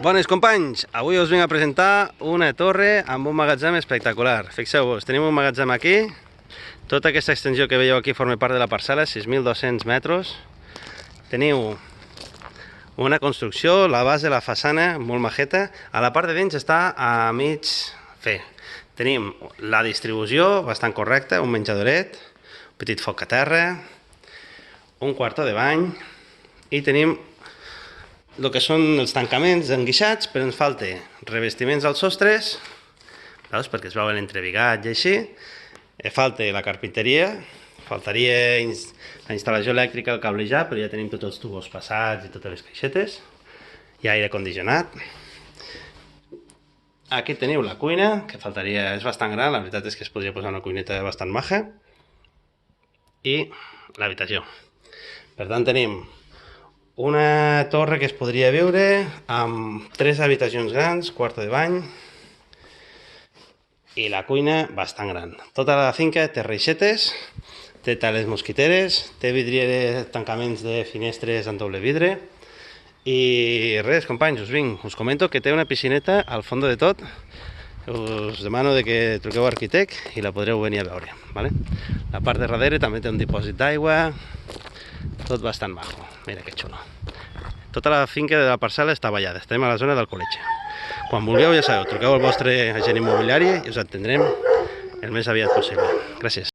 Bones companys, avui us vinc a presentar una torre amb un magatzem espectacular. Fixeu-vos, tenim un magatzem aquí. Tota aquesta extensió que veieu aquí forma part de la parcel·la, 6.200 metres. Teniu una construcció, la base de la façana, molt majeta. A la part de dins està a mig fer. Tenim la distribució bastant correcta, un menjadoret, un petit foc a terra, un quarto de bany i tenim el que són els tancaments enguixats, però ens falta revestiments als sostres, perquè es veuen entrebigats i així. Falta la carpinteria, faltaria la instal·lació elèctrica, el cablejat, però ja tenim tots els tubos passats i totes les caixetes, i aire condicionat. Aquí teniu la cuina, que faltaria, és bastant gran, la veritat és que es podria posar una cuineta bastant maja, i l'habitació. Per tant, tenim una torre que es podria viure amb 3 habitacions grans, quarto de bany i la cuina bastant gran. Tota la finca té reixetes, té tales mosquiteres, té vidrieres, tancaments de finestres en doble vidre i res, companys, us comento que té una piscineta al fons de tot. Us demano que truqueu a Arquitect i la podreu venir a veure. La part de darrere també té un dipòsit d'aigua, tot bastant maco. Mira que xulo. Tota la finca de la parcel·la està ballada, estem a la zona del col·legi. Quan vulgueu, ja sabeu, truqueu al vostre agent immobiliari i us atendrem el més aviat possible. Gràcies.